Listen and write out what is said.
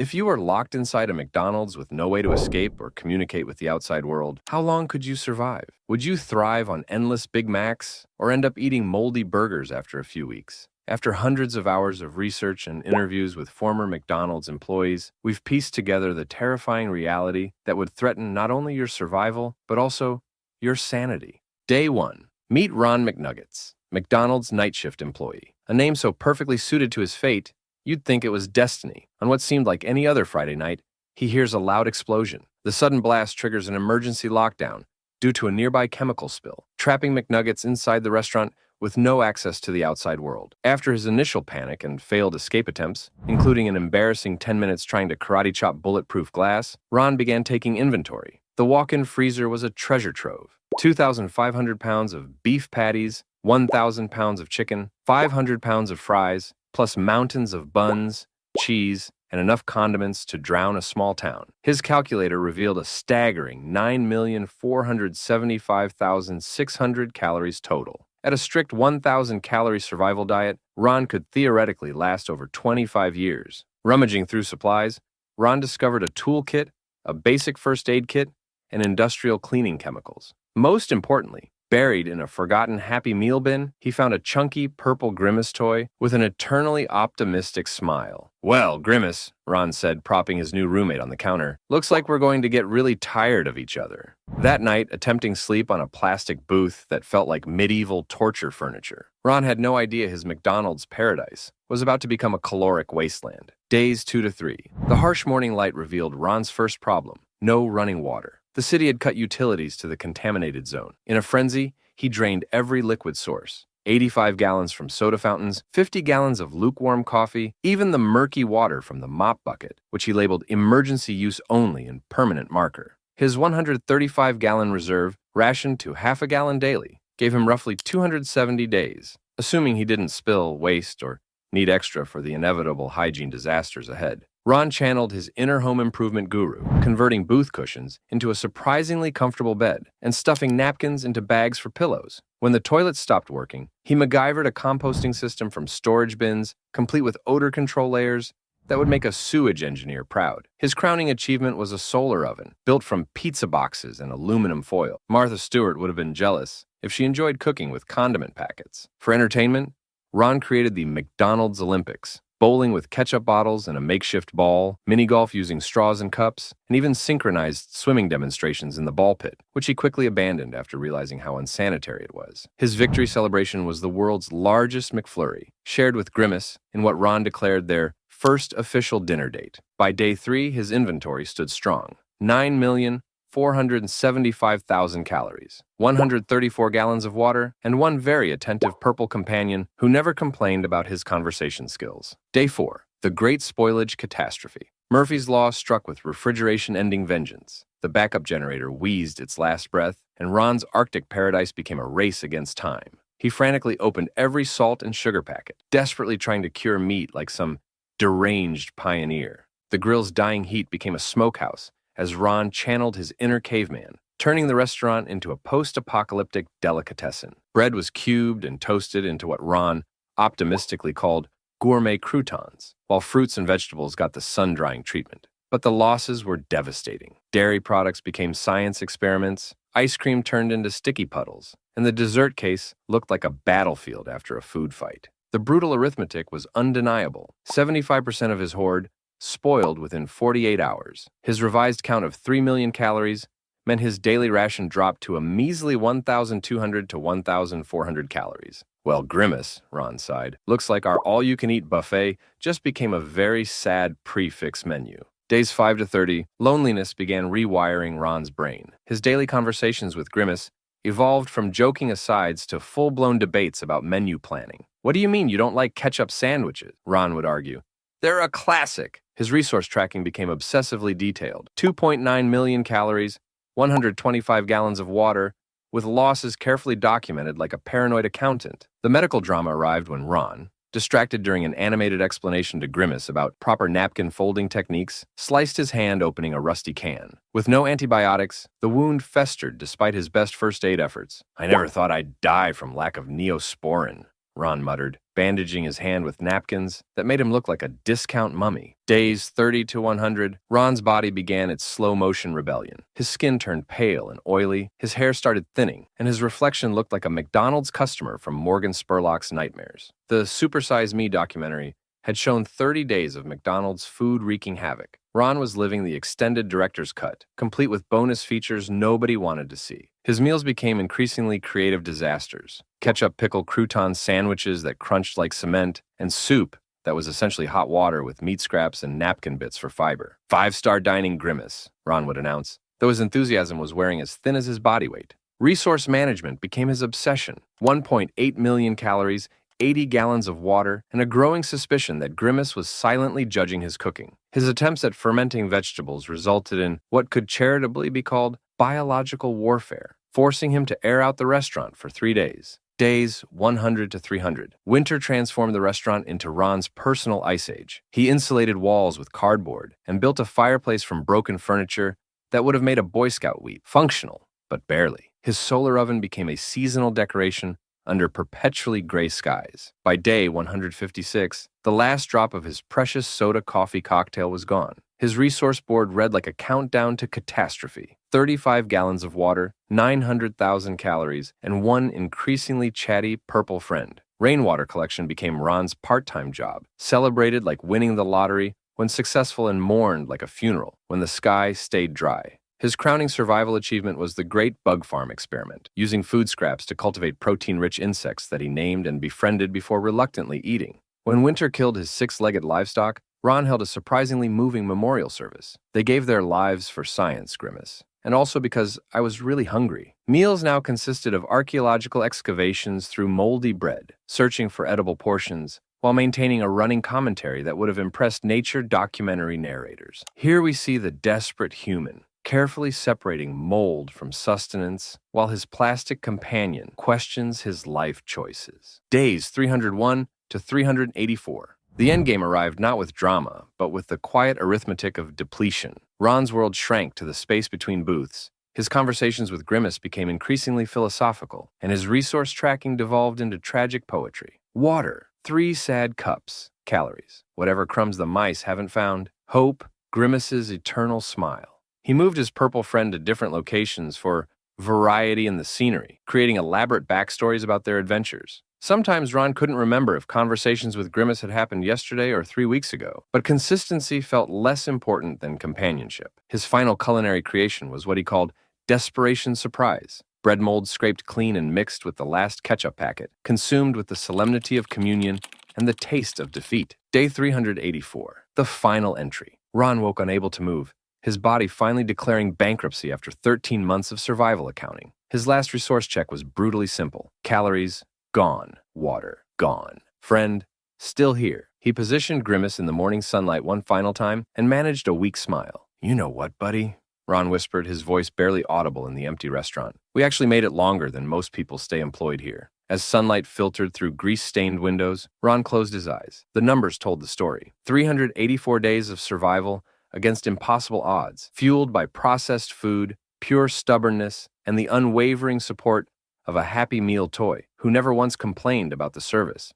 If you were locked inside a McDonald's with no way to escape or communicate with the outside world, how long could you survive? Would you thrive on endless Big Macs or end up eating moldy burgers after a few weeks? After hundreds of hours of research and interviews with former McDonald's employees, we've pieced together the terrifying reality that would threaten not only your survival, but also your sanity. Day 1. Meet Ron McNuggets, McDonald's night shift employee. A name so perfectly suited to his fate, you'd think it was destiny. On what seemed like any other Friday night, he hears a loud explosion. The sudden blast triggers an emergency lockdown due to a nearby chemical spill, trapping McNuggets inside the restaurant with no access to the outside world. After his initial panic and failed escape attempts, including an embarrassing 10 minutes trying to karate chop bulletproof glass, Ron began taking inventory. The walk-in freezer was a treasure trove. 2,500 pounds of beef patties, 1,000 pounds of chicken, 500 pounds of fries, plus mountains of buns, cheese, and enough condiments to drown a small town. His calculator revealed a staggering 9,475,600 calories total. At a strict 1,000-calorie survival diet, Ron could theoretically last over 25 years. Rummaging through supplies, Ron discovered a toolkit, a basic first aid kit, and industrial cleaning chemicals. Most importantly, buried in a forgotten Happy Meal bin, he found a chunky purple Grimace toy with an eternally optimistic smile. "Well, Grimace," Ron said, propping his new roommate on the counter, "looks like we're going to get really tired of each other." That night, attempting sleep on a plastic booth that felt like medieval torture furniture, Ron had no idea his McDonald's paradise was about to become a caloric wasteland. Days 2 to 3. The harsh morning light revealed Ron's first problem: no running water. The city had cut utilities to the contaminated zone. In a frenzy, he drained every liquid source. 85 gallons from soda fountains, 50 gallons of lukewarm coffee, even the murky water from the mop bucket, which he labeled emergency use only in permanent marker. His 135-gallon reserve, rationed to half a gallon daily, gave him roughly 270 days, assuming he didn't spill, waste, or need extra for the inevitable hygiene disasters ahead. Ron channeled his inner home improvement guru, converting booth cushions into a surprisingly comfortable bed and stuffing napkins into bags for pillows. When the toilet stopped working, he MacGyvered a composting system from storage bins, complete with odor control layers that would make a sewage engineer proud. His crowning achievement was a solar oven, built from pizza boxes and aluminum foil. Martha Stewart would have been jealous if she enjoyed cooking with condiment packets. For entertainment, Ron created the McDonald's Olympics, bowling with ketchup bottles and a makeshift ball, mini-golf using straws and cups, and even synchronized swimming demonstrations in the ball pit, which he quickly abandoned after realizing how unsanitary it was. His victory celebration was the world's largest McFlurry, shared with Grimace in what Ron declared their first official dinner date. By day 3, his inventory stood strong: 9,475,000 calories, 134 gallons of water, and one very attentive purple companion who never complained about his conversation skills. Day 4. The Great Spoilage Catastrophe. Murphy's Law struck with refrigeration-ending vengeance. The backup generator wheezed its last breath, and Ron's Arctic paradise became a race against time. He frantically opened every salt and sugar packet, desperately trying to cure meat like some deranged pioneer. The grill's dying heat became a smokehouse as Ron channeled his inner caveman, turning the restaurant into a post-apocalyptic delicatessen. Bread was cubed and toasted into what Ron optimistically called gourmet croutons, while fruits and vegetables got the sun-drying treatment. But the losses were devastating. Dairy products became science experiments, ice cream turned into sticky puddles, and the dessert case looked like a battlefield after a food fight. The brutal arithmetic was undeniable. 75% of his hoard spoiled within 48 hours. His revised count of 3 million calories meant his daily ration dropped to a measly 1,200 to 1,400 calories. "Well, Grimace," Ron sighed, "looks like our all-you-can-eat buffet just became a very sad prefix menu." Days 5 to 30, loneliness began rewiring Ron's brain. His daily conversations with Grimace evolved from joking asides to full-blown debates about menu planning. "What do you mean you don't like ketchup sandwiches?" Ron would argue. "They're a classic." His resource tracking became obsessively detailed. 2.9 million calories, 125 gallons of water, with losses carefully documented like a paranoid accountant. The medical drama arrived when Ron, distracted during an animated explanation to Grimace about proper napkin folding techniques, sliced his hand opening a rusty can. With no antibiotics, the wound festered despite his best first aid efforts. "I never thought I'd die from lack of neosporin," Ron muttered. bandaging his hand with napkins that made him look like a discount mummy. Days 30 to 100, Ron's body began its slow-motion rebellion. His skin turned pale and oily, his hair started thinning, and his reflection looked like a McDonald's customer from Morgan Spurlock's nightmares. The Super Size Me documentary had shown 30 days of McDonald's food wreaking havoc. Ron was living the extended director's cut, complete with bonus features nobody wanted to see. His meals became increasingly creative disasters. Ketchup pickle crouton sandwiches that crunched like cement, and soup that was essentially hot water with meat scraps and napkin bits for fiber. Five-star dining grimace, Ron would announce, though his enthusiasm was wearing as thin as his body weight. Resource management became his obsession. 1.8 million calories, 80 gallons of water, and a growing suspicion that Grimace was silently judging his cooking. His attempts at fermenting vegetables resulted in what could charitably be called biological warfare, forcing him to air out the restaurant for 3 days. Days 100 to 300. Winter transformed the restaurant into Ron's personal ice age. He insulated walls with cardboard and built a fireplace from broken furniture that would have made a Boy Scout weep. Functional, but barely. His solar oven became a seasonal decoration under perpetually gray skies. By day 156, the last drop of his precious soda coffee cocktail was gone. His resource board read like a countdown to catastrophe. 35 gallons of water, 900,000 calories, and one increasingly chatty purple friend. Rainwater collection became Ron's part-time job, celebrated like winning the lottery when successful and mourned like a funeral when the sky stayed dry. His crowning survival achievement was the Great Bug Farm experiment, using food scraps to cultivate protein-rich insects that he named and befriended before reluctantly eating. When winter killed his six-legged livestock, Ron held a surprisingly moving memorial service. They gave their lives for science, Grimace, and also because I was really hungry. Meals now consisted of archaeological excavations through moldy bread, searching for edible portions, while maintaining a running commentary that would have impressed nature documentary narrators. Here we see the desperate human, carefully separating mold from sustenance, while his plastic companion questions his life choices. Days 301 to 384. The endgame arrived not with drama, but with the quiet arithmetic of depletion. Ron's world shrank to the space between booths. His conversations with Grimace became increasingly philosophical, and his resource tracking devolved into tragic poetry. Water, 3 sad cups. Calories, whatever crumbs the mice haven't found. Hope, Grimace's eternal smile. He moved his purple friend to different locations for variety in the scenery, creating elaborate backstories about their adventures. Sometimes Ron couldn't remember if conversations with Grimace had happened yesterday or 3 weeks ago, but consistency felt less important than companionship. His final culinary creation was what he called Desperation Surprise. Bread molds scraped clean and mixed with the last ketchup packet, consumed with the solemnity of communion and the taste of defeat. Day 384. The final entry. Ron woke unable to move, his body finally declaring bankruptcy after 13 months of survival accounting. His last resource check was brutally simple. Calories, gone. Water, gone. Friend, still here. He positioned Grimace in the morning sunlight one final time and managed a weak smile. "You know what, buddy?" Ron whispered, his voice barely audible in the empty restaurant. "We actually made it longer than most people stay employed here." As sunlight filtered through grease-stained windows, Ron closed his eyes. The numbers told the story. 384 days of survival against impossible odds, fueled by processed food, pure stubbornness, and the unwavering support of a Happy Meal toy who never once complained about the service.